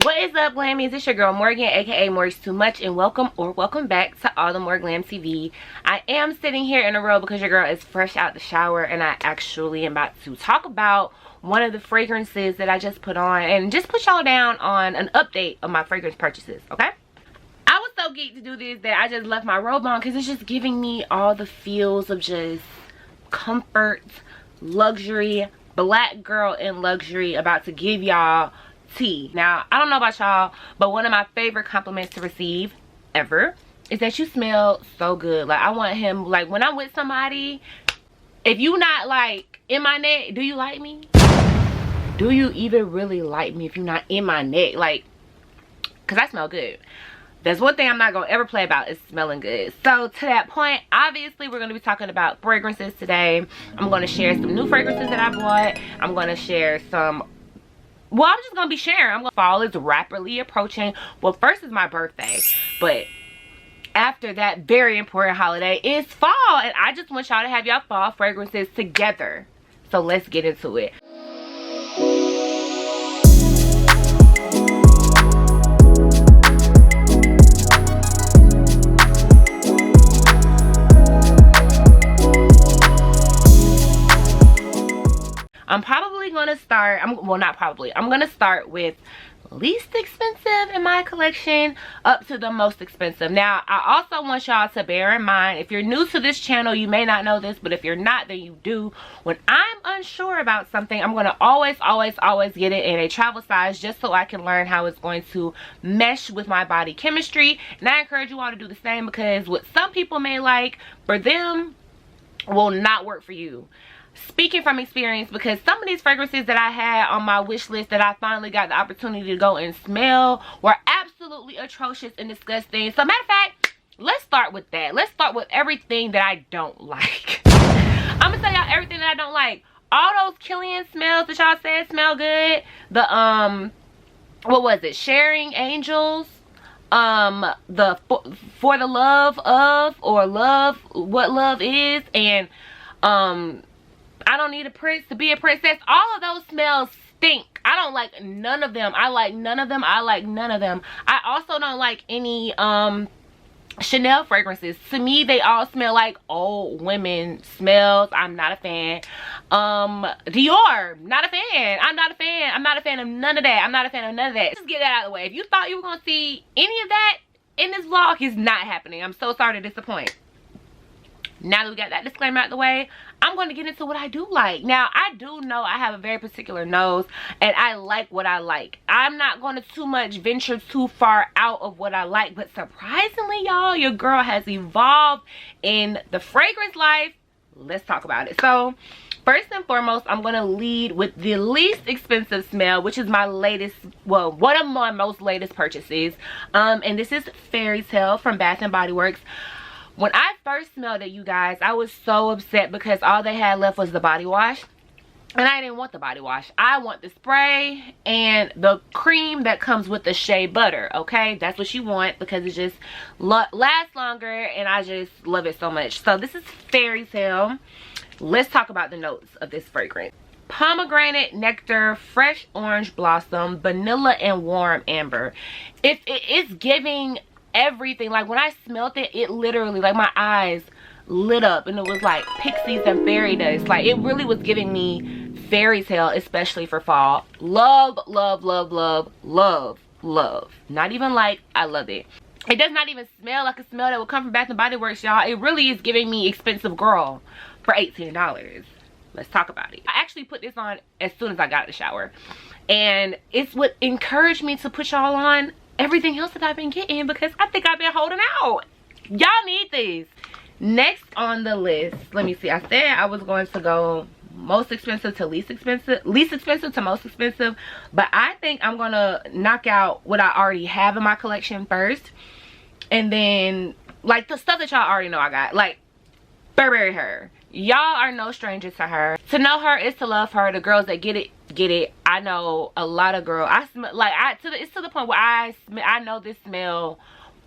What is up, Glammies? It's your girl Morgan, aka Morgs Too Much, and welcome back to All the More Glam TV. I am sitting here in a row because your girl is fresh out the shower, and I actually am about to talk about one of the fragrances that I just put on and just put y'all down on an update of my fragrance purchases, okay? I was so geeked to do this that I just left my robe on because it's just giving me all the feels of just comfort, luxury, black girl in luxury, about to give y'all tea. Now, I don't know about y'all, but one of my favorite compliments to receive ever is that you smell so good. Like, I want him, like, when I'm with somebody, if you not like in my neck, do you like me? Do you even really like me if you're not in my neck? Like, because I smell good. That's one thing I'm not gonna ever play about, is smelling good. So to that point, obviously we're gonna be talking about fragrances today. I'm gonna share some new fragrances that I bought. I'm gonna share some, well, I'm just gonna be sharing. Fall is rapidly approaching. Well, first is my birthday, but after that very important holiday is fall, and I just want y'all to have y'all fall fragrances together. So let's get into it. I'm probably gonna start, well, not probably, I'm gonna start with least expensive in my collection up to the most expensive. Now, I also want y'all to bear in mind, if you're new to this channel, you may not know this, but if you're not, then you do. When I'm unsure about something, I'm gonna always get it in a travel size, just so I can learn how it's going to mesh with my body chemistry. And I encourage you all to do the same, because what some people may like, for them, will not work for you. Speaking from experience, because some of these fragrances that I had on my wish list that I finally got the opportunity to go and smell were absolutely atrocious and disgusting. So matter of fact, let's start with that. Let's start with everything that I don't like. I'm gonna tell y'all everything that I don't like. All those Killian smells that y'all said smell good. The what was it? Sharing Angels. The for the love of, or love what love is, and I don't need a prince to be a princess. All of those smells stink. I don't like none of them. I like none of them. I like none of them. I also don't like any Chanel fragrances. To me, they all smell like old women smells. I'm not a fan. Dior, not a fan. I'm not a fan. I'm not a fan of none of that. I'm not a fan of none of that. Just get that out of the way. If you thought you were gonna see any of that in this vlog, it's not happening. I'm so sorry to disappoint. Now that we got that disclaimer out the way, I'm going to get into what I do like. Now, I do know I have a very particular nose, and I like what I like. I'm not going to too much venture too far out of what I like, but surprisingly, y'all, your girl has evolved in the fragrance life. Let's talk about it. So, first and foremost, I'm going to lead with the least expensive smell, which is my latest, well, one of my most latest purchases. And this is Fairy Tale from Bath and Body Works. When I first smelled it, you guys, I was so upset because all they had left was the body wash. And I didn't want the body wash. I want the spray and the cream that comes with the shea butter, okay? That's what you want, because it just lasts longer, and I just love it so much. So this is Fairy Tale. Let's talk about the notes of this fragrance. Pomegranate nectar, fresh orange blossom, vanilla, and warm amber. It's giving everything. Like, when I smelled it, it literally, like, my eyes lit up, and it was like pixies and fairy dust. Like, it really was giving me Fairy Tale, especially for fall. Love, love, love, love, love, love. Not even like, I love it. It does not even smell like a smell that would come from Bath and Body Works, y'all. It really is giving me expensive girl for $18. Let's talk about it. I actually put this on as soon as I got out of the shower, and it's what encouraged me to put y'all on everything else that I've been getting, because I think I've been holding out. Y'all need these. Next on the list, let me see, I said I was going to go most expensive to least expensive to most expensive, but I think I'm gonna knock out what I already have in my collection first, and then like the stuff that y'all already know I got, like Burberry Her. Y'all are no strangers to her. To know her is to love her. The girls that get it. I know a lot of girls. I smell like it's to the point where I know this smell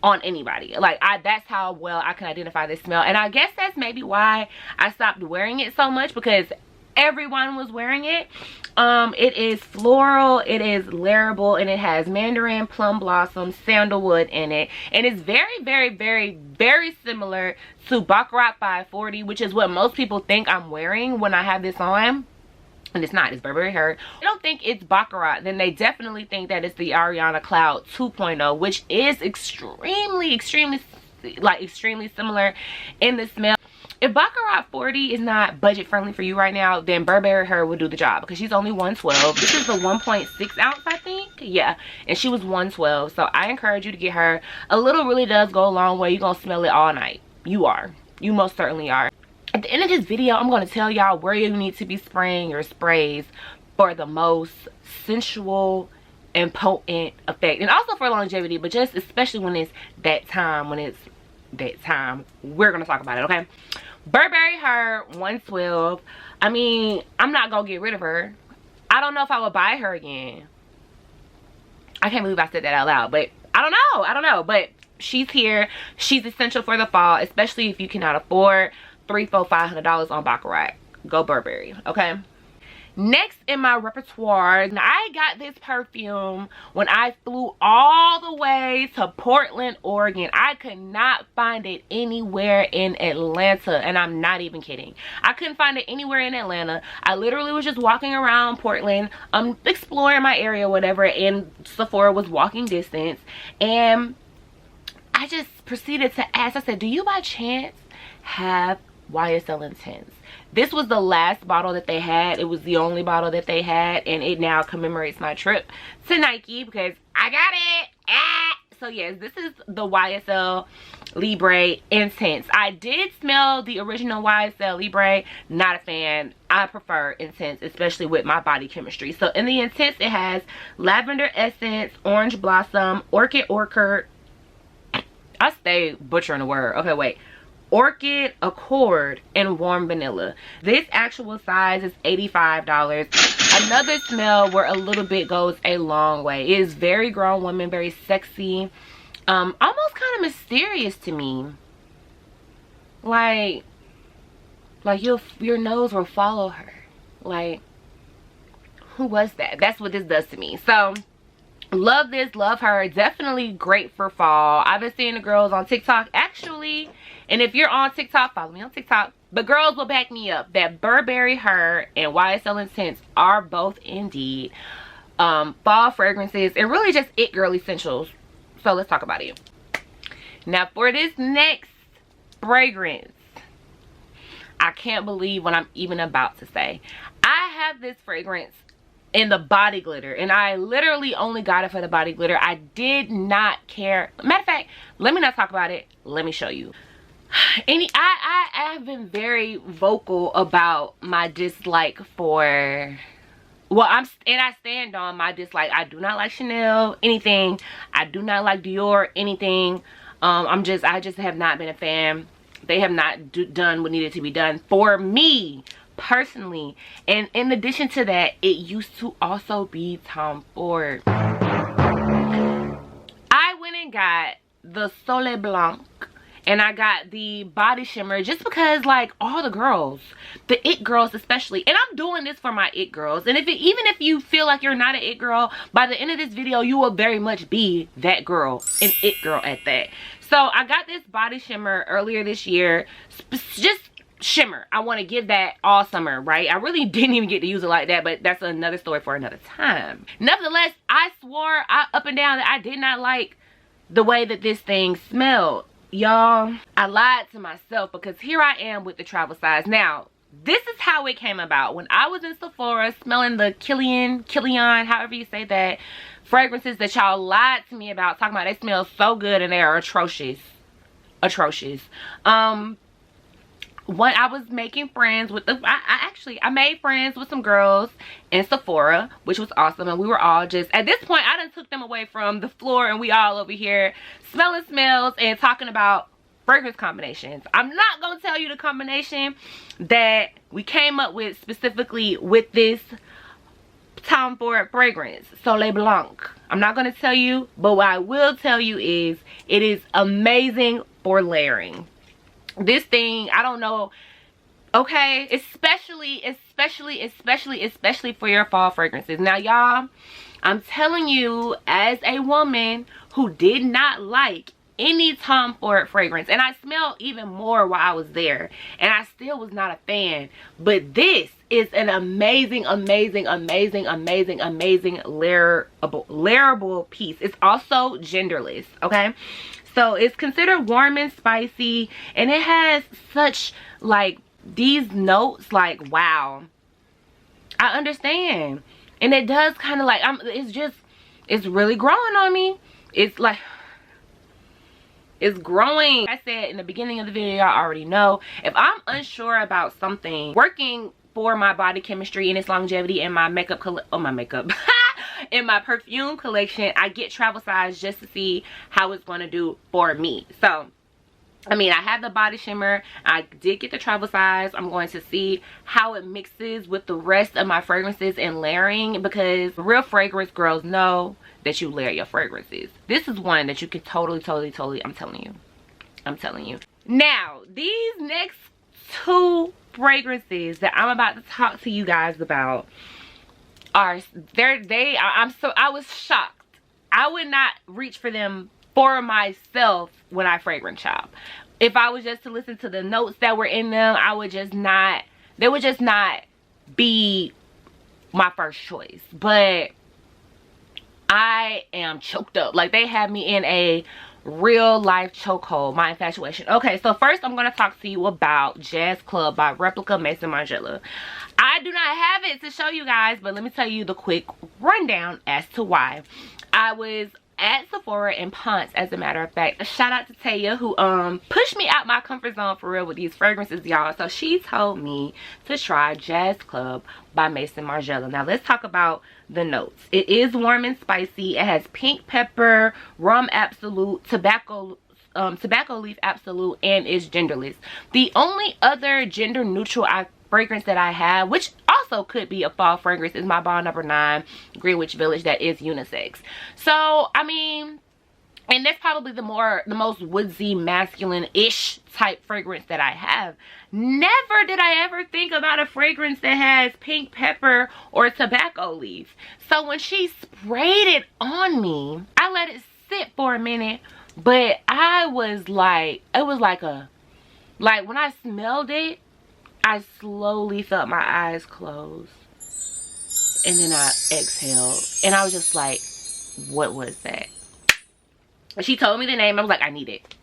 on anybody. Like, that's how well I can identify this smell. And I guess that's maybe why I stopped wearing it so much, because everyone was wearing it. It is floral, it is layerable, and it has mandarin, plum blossom, sandalwood in it, and it's very, very, very, very similar to Baccarat 540, which is what most people think I'm wearing when I have this on. And it's not. It's Burberry Her. If they don't think it's Baccarat, then they definitely think that it's the Ariana Cloud 2.0, which is extremely similar in the smell. If Baccarat 40 is not budget friendly for you right now, then Burberry Her will do the job, because she's only 112. This is the 1.6 ounce, I think. Yeah, and she was 112. So I encourage you to get her. A little really does go a long way. You're gonna smell it all night. You most certainly are. At the end of this video, I'm going to tell y'all where you need to be spraying your sprays for the most sensual and potent effect, and also for longevity, but just especially when it's that time, we're going to talk about it, okay? Burberry Her 112. I mean, I'm not going to get rid of her. I don't know if I would buy her again. I can't believe I said that out loud, but I don't know, but she's here. She's essential for the fall, especially if you cannot afford $300, $400, $500 on Baccarat. Go Burberry, okay? Next in my repertoire, I got this perfume when I flew all the way to Portland, Oregon. I could not find it anywhere in Atlanta, and I'm not even kidding. I couldn't find it anywhere in Atlanta. I literally was just walking around Portland, exploring my area, whatever, and Sephora was walking distance, and I just proceeded to ask. I said, do you by chance have YSL Intense? This was the last bottle that they had. It was the only bottle that they had, and it now commemorates my trip to Nike because I got it. So yes, this is the YSL Libre Intense. I did smell the original YSL Libre. Not a fan. I prefer Intense, especially with my body chemistry. So in the Intense, it has lavender essence, orange blossom, orchid, I stay butchering the word. Okay, wait. Orchid Accord, and warm vanilla. This actual size is $85. Another smell where a little bit goes a long way. It is very grown woman, very sexy, almost kind of mysterious to me. Like your nose will follow her. Like, who was that? That's what this does to me. So love this, love her. Definitely great for fall. I've been seeing the girls on TikTok actually, and if you're on TikTok, follow me on TikTok. But girls will back me up that Burberry Her and YSL Intense are both indeed fall fragrances and really just it girl essentials. So let's talk about it. Now for this next fragrance, I can't believe what I'm even about to say. I have this fragrance in the body glitter, and I literally only got it for the body glitter. I did not care. Matter of fact, let me not talk about it. Let me show you. I have been very vocal about my dislike for, well, I stand on my dislike. I do not like Chanel anything. I do not like Dior anything. I just have not been a fan. They have not done what needed to be done for me personally. And in addition to that, it used to also be Tom Ford. I went and got the Soleil Blanc, and I got the body shimmer just because, like, all the girls, the it girls especially, and I'm doing this for my it girls, and even if you feel like you're not an it girl, by the end of this video you will very much be that girl, an it girl at that. So I got this body shimmer earlier this year, just shimmer. I want to give that all summer, right? I really didn't even get to use it like that, but that's another story for another time. Nevertheless, I swore up and down that I did not like the way that this thing smelled. Y'all, I lied to myself because here I am with the travel size. Now, this is how it came about. When I was in Sephora smelling the Kilian, however you say that, fragrances that y'all lied to me about, talking about they smell so good and they are atrocious. When I was making friends with I made friends with some girls in Sephora, which was awesome, and we were all just, at this point I done took them away from the floor and we all over here smelling smells and talking about fragrance combinations. I'm not gonna tell you the combination that we came up with specifically with this Tom Ford fragrance, Soleil Blanc. I'm not gonna tell you, but what I will tell you is it is amazing for layering. This thing, I don't know Okay, especially for your fall fragrances. Now y'all, I'm telling you, as a woman who did not like any Tom Ford fragrance, and I smelled even more while I was there, and I still was not a fan, but this is an amazing layerable piece. It's also genderless. Okay, so it's considered warm and spicy, and it has such like these notes, like, wow, I understand. And it does kind of like, it's really growing on me. It's like, it's growing. I said in the beginning of the video, y'all already know, if I'm unsure about something working for my body chemistry and its longevity in my makeup in my perfume collection, I get travel size just to see how it's going to do for me. So I mean, I have the body shimmer. I did get the travel size. I'm going to see how it mixes with the rest of my fragrances and layering, because real fragrance girls know that you layer your fragrances. This is one that you can totally, I'm telling you. Now, these next two fragrances that I'm about to talk to you guys about are, I was shocked. I would not reach for them for myself when I fragrance shop. If I was just to listen to the notes that were in them, they would just not be my first choice. But I am choked up. Like, they have me in a real life chokehold, my infatuation. Okay, so first I'm going to talk to you about Jazz Club by Replica Maison Margiela. I do not have it to show you guys, but let me tell you the quick rundown as to why. I was at Sephora in Ponce, as a matter of fact. A shout out to Taya, who pushed me out my comfort zone for real with these fragrances, y'all. So she told me to try Jazz Club by Maison Margiela. Now let's talk about the notes. It is warm and spicy. It has pink pepper, rum absolute, tobacco leaf absolute, and is genderless. The only other gender neutral fragrance that I have, which also could be a fall fragrance, is my Bond No. 9 Greenwich Village, that is unisex. So I mean, and that's probably the most woodsy, masculine-ish type fragrance that I have. Never did I ever think about a fragrance that has pink pepper or tobacco leaf. So when she sprayed it on me, I let it sit for a minute, but I was like, it was like when I smelled it, I slowly felt my eyes close, and then I exhaled, and I was just like, what was that? She told me the name. I was like, I need it.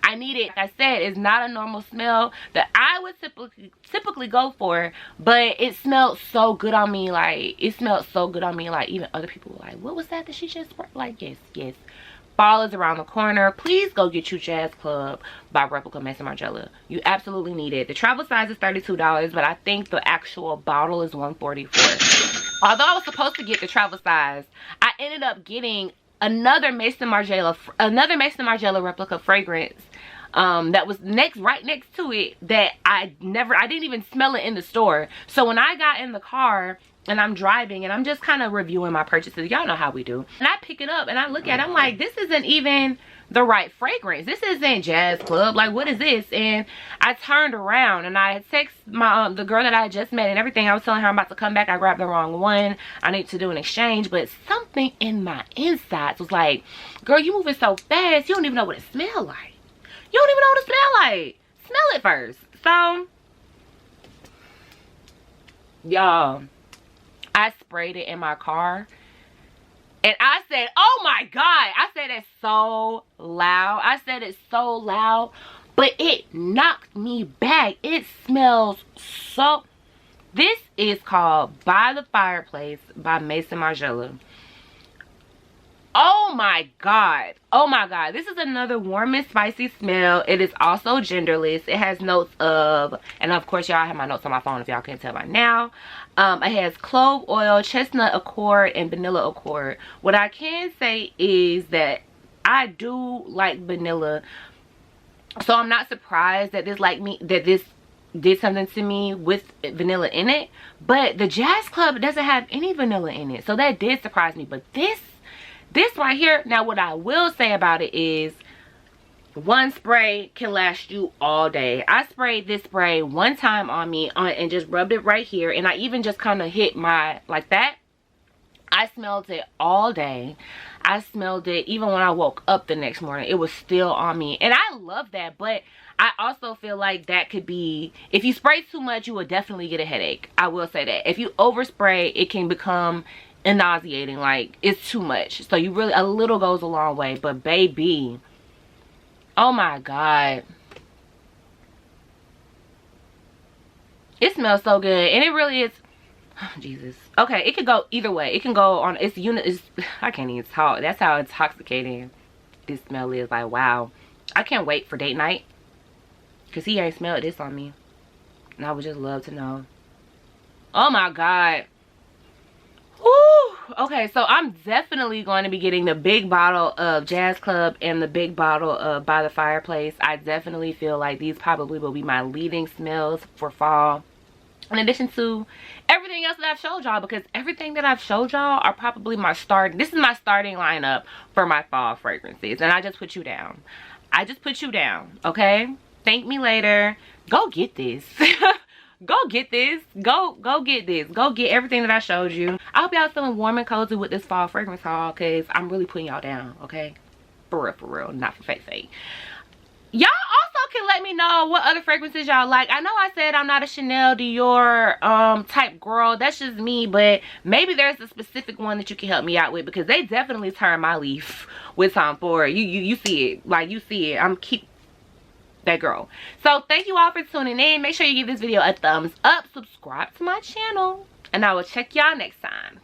I need it. Like I said, it's not a normal smell that I would typically go for, but it smelled so good on me. Like, it smelled so good on me. Like, even other people were like, what was that she just sprayed? Like, yes. Fall is around the corner. Please go get you Jazz Club by Replica Maison Margiela. You absolutely need it. The travel size is $32, but I think the actual bottle is $144. Although I was supposed to get the travel size, I ended up getting another Maison Margiela replica fragrance that was right next to it, that I didn't even smell it in the store. So when I got in the car and I'm driving and I'm just kind of reviewing my purchases, y'all know how we do, and I pick it up and I look at it, I'm like, this isn't even the right fragrance. This isn't Jazz Club. Like, what is this? And I turned around and I text my the girl that I just met and everything. I was telling her I'm about to come back. I grabbed the wrong one. I need to do an exchange. But something in my insides was like, girl, you moving so fast, you don't even know what it smells like. You don't even know what it smells like. Smell it first. So, y'all, I sprayed it in my car. And I said, oh my God. I said it so loud. I said it so loud. But it knocked me back. It smells so... This is called By the Fireplace by Maison Margiela. Oh my God. Oh my God. This is another warm and spicy smell. It is also genderless. It has notes of... And of course, y'all, I have my notes on my phone if y'all can't tell by now. It has clove oil, chestnut accord, and vanilla accord. What I can say is that I do like vanilla, so I'm not surprised that this did something to me with vanilla in it. But the Jazz Club doesn't have any vanilla in it, so that did surprise me. But this right here, now what I will say about it is, one spray can last you all day. I sprayed this spray one time on me and just rubbed it right here, and I even just kind of hit my like that. I smelled it all day. I smelled it even when I woke up the next morning. It was still on me, and I love that. But I also feel like that could be, if you spray too much, you will definitely get a headache. I will say that. If you overspray, it can become nauseating. Like, it's too much. So you really, a little goes a long way. But baby, oh my God, it smells so good. And it really is, oh, Jesus. Okay, it could go either way. It can go on, it's I can't even talk. That's how intoxicating this smell is. Like, wow. I can't wait for date night, because he ain't smelled this on me. And I would just love to know. Oh my God. Woo. Okay, so I'm definitely going to be getting the big bottle of Jazz Club and the big bottle of By the Fireplace. I definitely feel like these probably will be my leading smells for fall, in addition to everything else that I've showed y'all, because everything that I've showed y'all are probably my this is my starting lineup for my fall fragrances. And I just put you down. I just put you down, okay? Thank me later. Go get this. Go get this. Go get this. Go get everything that I showed you. I hope y'all feeling warm and cozy with this fall fragrance haul, because I'm really putting y'all down, okay? For real, not for fake. Y'all also can let me know what other fragrances y'all like. I know I said I'm not a Chanel, Dior type girl. That's just me, but maybe there's a specific one that you can help me out with, because they definitely turn my leaf with Tom Ford. You see it. Like, you see it. I'm keep that girl. So thank you all for tuning in. Make sure you give this video a thumbs up, subscribe to my channel, and I will check y'all next time.